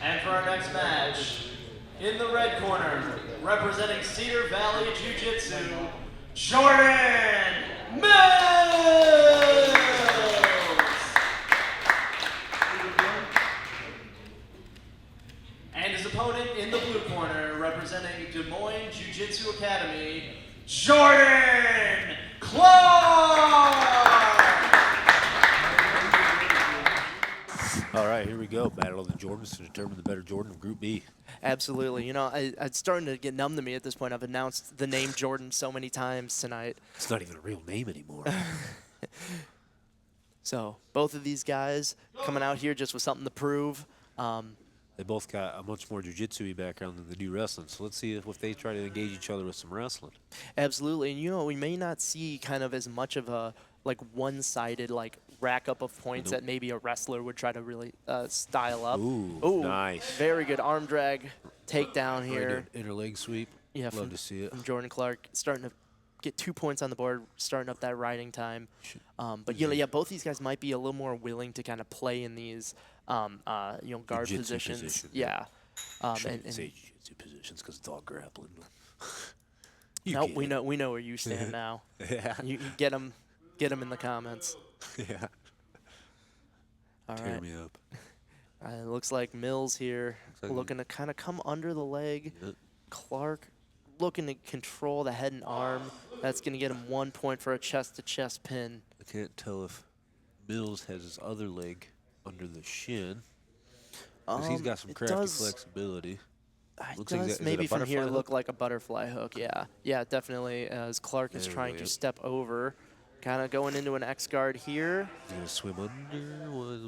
And for our next match, in the red corner, representing Cedar Valley Jiu-Jitsu, Jordan Mills! And his opponent in the blue corner, representing Des Moines Jiu-Jitsu Academy, Jordan Clark! All right, here we go. Battle of the Jordans to determine the better Jordan of Group B. Absolutely. You know, it's starting to get numb to me at this point. I've announced the name Jordan so many times tonight. It's not even a real name anymore. So both of these guys coming out here just with something to prove. They both got a much more jiu-jitsu-y background than they do wrestling. So let's see if they try to engage each other with some wrestling. Absolutely. And, you know, we may not see kind of as much of a, like, one-sided, like, rack up of points that maybe a wrestler would try to really style up. Ooh, nice. Very good arm drag takedown here. Right, inner leg sweep. Yeah, Love to see it. From Jordan Clark, starting to get 2 points on the board, starting up that riding time. But, you know, yeah, both these guys might be a little more willing to kind of play in these, you know, guard positions. Yeah. And say jiu-jitsu positions because it's all grappling. Nope, we know where you stand now. Yeah. You get them in the comments. Yeah. All Tear right. me up. It looks like Mills here looking to kind of come under the leg. Yep. Clark looking to control the head and arm. That's going to get him 1 point for a chest-to-chest pin. I can't tell if Mills has his other leg under the shin. Because he's got some crafty flexibility. It does maybe from here look like a butterfly hook, yeah. Yeah, definitely, as Clark is trying to step over. Kind of going into an X guard here. He's going to swim under.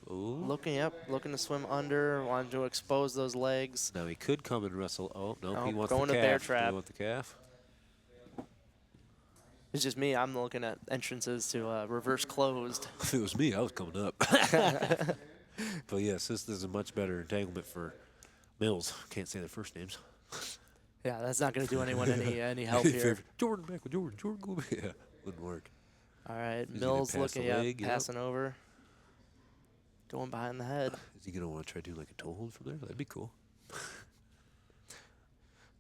Looking to swim under, wanting to expose those legs. Now he could come and wrestle. Oh, no, he wants going the calf. to bear trap. Do you want the calf? It's just me. I'm looking at entrances to reverse closed. If it was me, I was coming up. But yes, this is a much better entanglement for Mills. Can't say their first names. Yeah, that's not going to do anyone any help here. Jordan back with Jordan. Jordan go back. Yeah, wouldn't work. All right, He's Mills looking at leg, passing over. Going behind the head. Is he going to want to try to do like a toe hold from there? That'd be cool.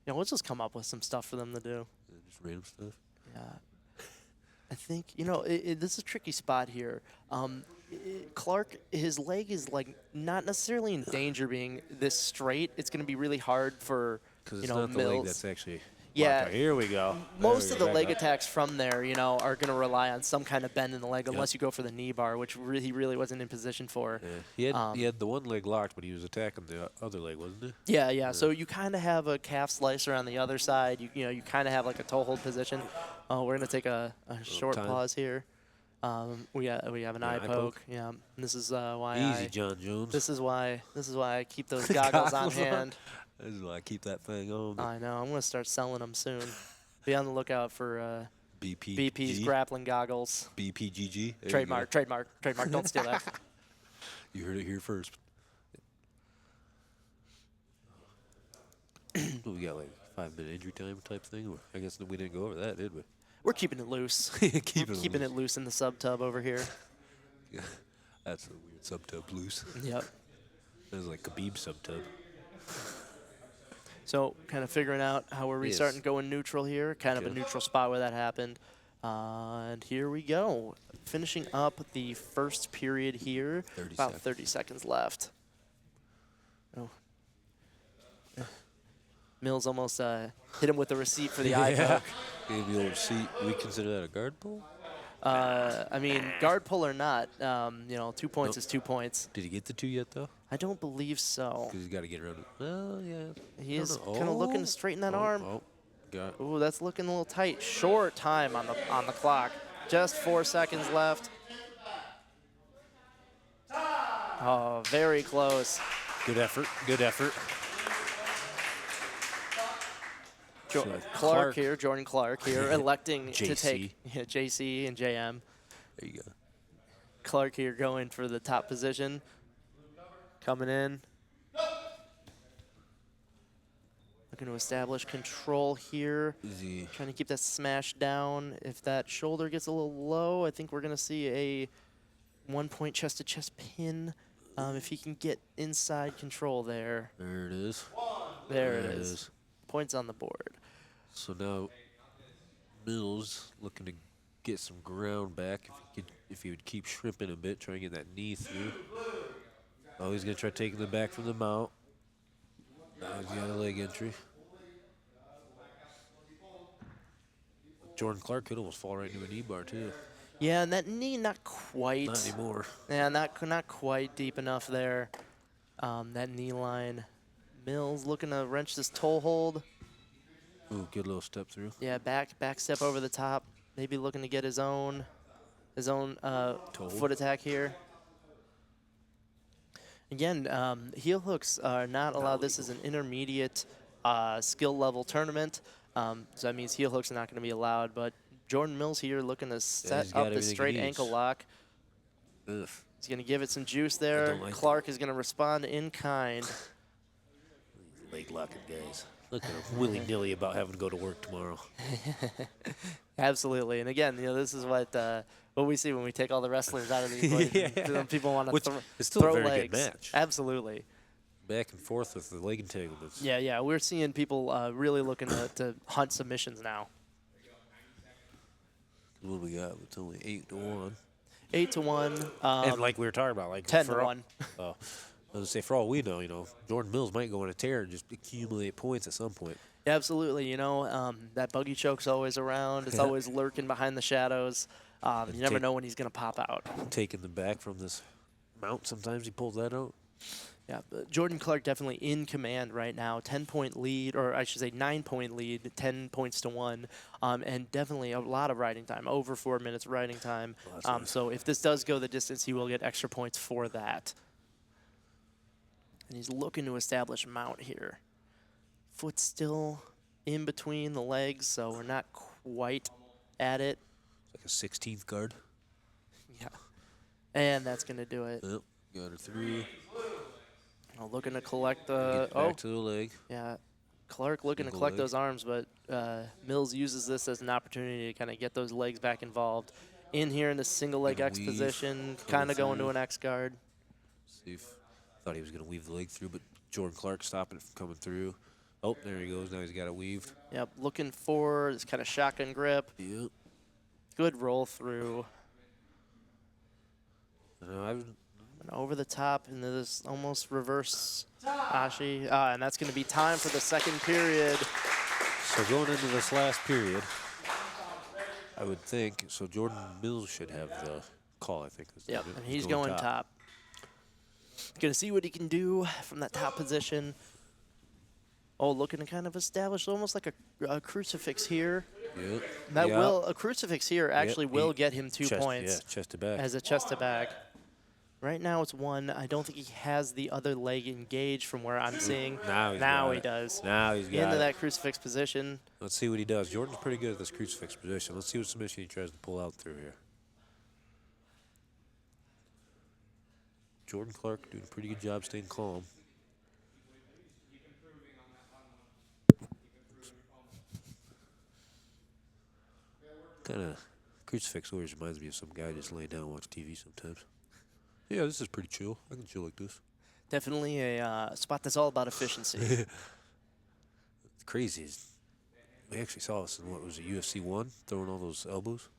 Yeah, we'll just come up with some stuff for them to do. Yeah, just random stuff. Yeah. I think, you know, this is a tricky spot here. Clark, his leg is, like, not necessarily in danger being this straight. It's going to be really hard for, you know, Mills. Mills. The leg that's actually yeah. Here we go. Most of the leg attacks from there, you know, are going to rely on some kind of bend in the leg unless you go for the knee bar, which he really wasn't in position for. Yeah. He had the one leg locked, but he was attacking the other leg, wasn't he? Yeah. So you kind of have a calf slicer on the other side. You know, you kind of have like a toe hold position. We're going to take a short pause here. We have an eye poke. Yeah. And this is why Easy, John Jones. This is why I keep those goggles on hand. This is why I keep that thing on. I know. I'm going to start selling them soon. Be on the lookout for BP's grappling goggles. BPGG. Trademark. Don't steal that. You heard it here first. We got like 5-minute injury time type thing. I guess we didn't go over that, did we? We're keeping it loose. keeping it loose in the sub tub over here. Yeah, that's a weird sub tub loose. Yep. That's like Khabib sub tub. So kind of figuring out how we're restarting, going neutral here. Kind of a neutral spot where that happened. And here we go. Finishing up the first period here. 30 seconds left. Oh. Mills almost hit him with the receipt for the eye poke. Gave you a receipt. We consider that a guard pull? I mean, guard pull or not, you know, 2 points is 2 points. Did he get the 2 yet, though? I don't believe so. Because he's got to get around it. Well, yeah. He is kind of looking to straighten that arm. Got it. Ooh, that's looking a little tight. Short time on the clock. Just 4 seconds left. Oh, very close. Good effort. Good effort. Clark here, Jordan Clark here, electing JC. to take JC and JM. There you go. Clark here going for the top position. Coming in. Looking to establish control here. Trying to keep that smash down. If that shoulder gets a little low, I think we're going to see a 1 point chest-to-chest pin If he can get inside control there. There it is. There it is. Points on the board. So now Mills looking to get some ground back. If he would keep shrimping a bit, trying to get that knee through. Oh, he's going to try taking the back from the mount. Now he's got a leg entry. Jordan Clark could almost fall right into a knee bar, too. Yeah, and that knee not quite. Not anymore. Yeah, not quite deep enough there. That knee line. Mills looking to wrench this toe hold. Ooh, good little step through. Yeah, back step over the top. Maybe looking to get his own foot attack here. Again, heel hooks are not allowed. This is an intermediate skill level tournament, so that means heel hooks are not going to be allowed. But Jordan Mills here looking to set up the straight ankle lock. Ugh. He's going to give it some juice there. Clark is going to respond in kind. Leg locking guys. Look at him willy-nilly about having to go to work tomorrow. Absolutely, and again, this is what we see when we take all the wrestlers out of the equation. Yeah. People want to it's still throw a very legs. good match. Absolutely. Back and forth with the leg entanglements. Yeah, we're seeing people really looking to hunt submissions now. What do we got? It's only 8-1. 8-1. And like we were talking about, like 10-1. I was gonna say, for all we know, Jordan Mills might go on a tear and just accumulate points at some point. Yeah, absolutely. That buggy choke's always around. It's always lurking behind the shadows. You never know when he's gonna pop out. Taking them back from this mount, sometimes he pulls that out. Yeah, but Jordan Clark definitely in command right now. 10-point lead, or I should say 9-point lead, 10 points to 1, and definitely a lot of riding time, over 4 minutes riding time. So if this does go the distance, he will get extra points for that. And he's looking to establish mount here. Foot still in between the legs, so we're not quite at it. Like a 16th guard. Yeah. And that's going to do it. Yep, got her through. Looking to collect the... Back to the leg. Yeah. Clark looking to collect those arms, but Mills uses this as an opportunity to kind of get those legs back involved. In here in the single leg X position, kind of going to an X guard. See if thought he was going to weave the leg through, but Jordan Clark stopping it from coming through. Oh, there he goes. Now he's got it weaved. Yep, looking for this kind of shotgun grip. Yep. Good roll through. And over the top into this almost reverse Ashi. And that's going to be time for the second period. So going into this last period, I would think, so Jordan Mills should have the call, I think. Yep, and he's going top. Going to see what he can do from that top position. Oh, looking to kind of establish almost like a crucifix here. Yep. That a crucifix here actually will get him 2 points. Yeah, chest to back. As a chest to back. Right now it's 1. I don't think he has the other leg engaged from where I'm seeing. Now he does. Now he's got it. Into that crucifix position. Let's see what he does. Jordan's pretty good at this crucifix position. Let's see what submission he tries to pull out through here. Jordan Clark doing a pretty good job staying calm. Kind of crucifix always reminds me of some guy just laying down and watching TV sometimes. Yeah, this is pretty chill. I can chill like this. Definitely a spot that's all about efficiency. It's crazy. We actually saw this in, what was it, UFC 1, throwing all those elbows.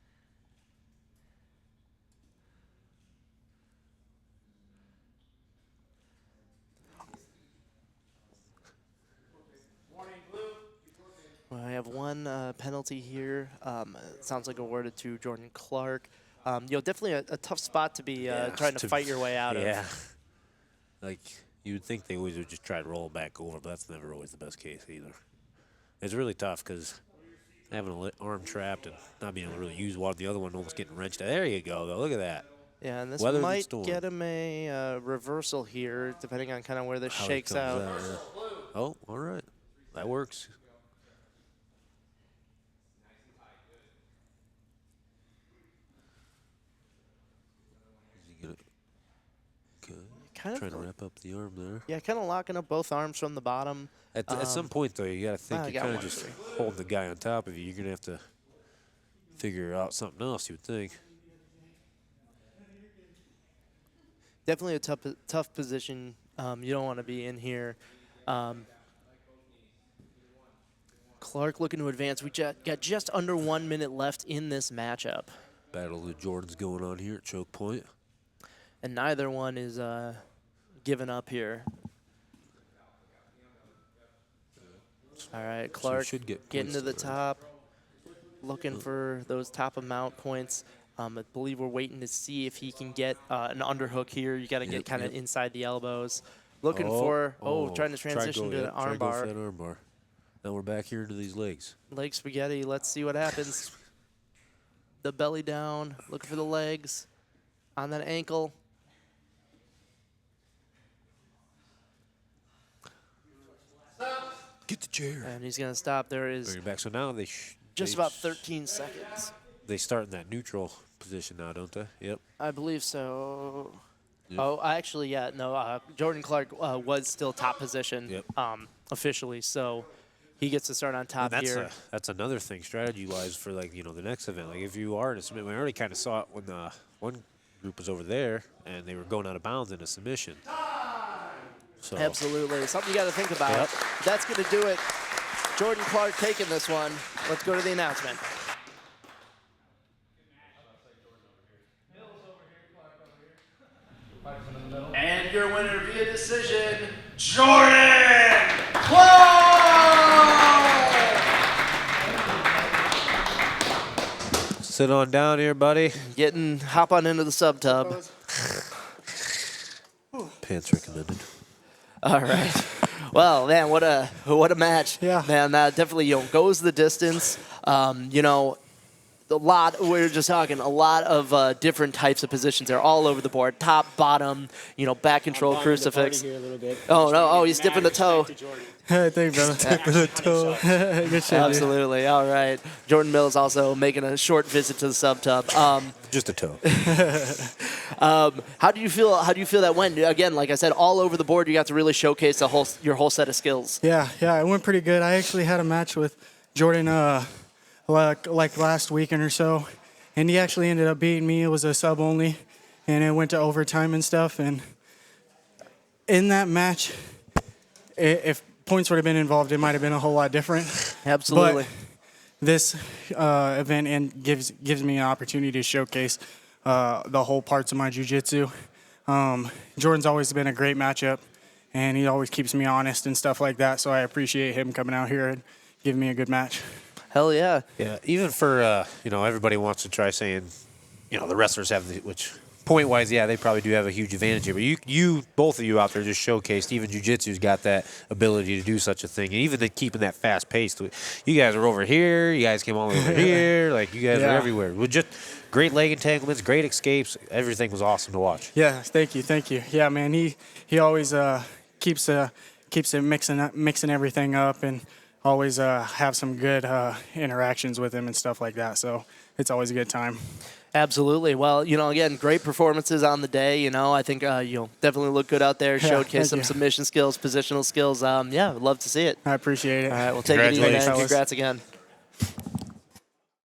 Well, I have one penalty here. It sounds like awarded to Jordan Clark. Definitely a tough spot to be trying to fight your way out of. Yeah. Like, you would think they always would just try to roll back over, but that's never always the best case either. It's really tough because having an arm trapped and not being able to really use one, the other one almost getting wrenched out. There you go, though. Look at that. Yeah, and this might get him a reversal here, depending on kind of where this shakes out. Oh, all right. That works. Trying to wrap up the arm there. Yeah, kind of locking up both arms from the bottom. At some point, though, you got to think you're kind of just holding the guy on top of you. You're going to have to figure out something else, you would think. Definitely a tough position. You don't want to be in here. Clark looking to advance. We got just under 1 minute left in this matchup. Battle of Jordan's going on here at choke point. And neither one is giving up here. All right, Clark should get getting to the points top, looking for those top amount points. I believe we're waiting to see if he can get an underhook here. You got to get kind of inside the elbows. Looking trying to transition to an arm bar. Now we're back here into these legs. Leg spaghetti. Let's see what happens. The belly down, looking for the legs on that ankle. Get the chair. And he's going to stop. There is Bring it back. So now they just about 13 seconds. They start in that neutral position now, don't they? Yep. I believe so. Yep. Oh, actually, yeah, no. Jordan Clark was still top position officially, so he gets to start on top here. That's another thing, strategy-wise, for the next event. Like if you are in a submission, we already kind of saw it when one group was over there and they were going out of bounds in a submission. So. Absolutely, something you got to think about. Yep. That's going to do it. Jordan Clark taking this one. Let's go to the announcement. And your winner via decision, Jordan Clark! Sit on down here, buddy. Hop on into the sub tub. Pants recommended. All right. Well, man, what a match. Yeah. Man, that definitely goes the distance. We were just talking, a lot of different types of positions there, all over the board. Top, bottom, back control, crucifix. Here a little bit. Oh, no. Oh, he's dipping the toe. Hey, thanks, brother. Dipping the toe. Good shit, Absolutely. Dude. All right. Jordan Mills also making a short visit to the sub tub. Just a toe. How do you feel that went? Again, like I said, all over the board, you got to really showcase your whole set of skills. Yeah, it went pretty good. I actually had a match with Jordan like last weekend or so, and he actually ended up beating me. It was a sub only, and it went to overtime and stuff. And in that match, if points would have been involved, it might have been a whole lot different. Absolutely. But this event gives me an opportunity to showcase the whole parts of my jiu-jitsu. Jordan's always been a great matchup, and he always keeps me honest and stuff like that. So I appreciate him coming out here and giving me a good match. Hell yeah. Yeah, even for, everybody wants to try saying, the wrestlers have which point-wise, yeah, they probably do have a huge advantage here. But both of you out there just showcased even jiu-jitsu's got that ability to do such a thing. And even keeping that fast pace. You guys are over here. You guys came all the way over here. Like, you guys are everywhere. With just great leg entanglements, great escapes. Everything was awesome to watch. Yeah, thank you. Yeah, man, he always keeps it mixing everything up, and always have some good interactions with him and stuff like that. So it's always a good time. Absolutely. Well, again, great performances on the day. I think you'll definitely look good out there, showcase some submission skills, positional skills. I'd love to see it. I appreciate it. All right, we'll take it easy, man. Congrats again.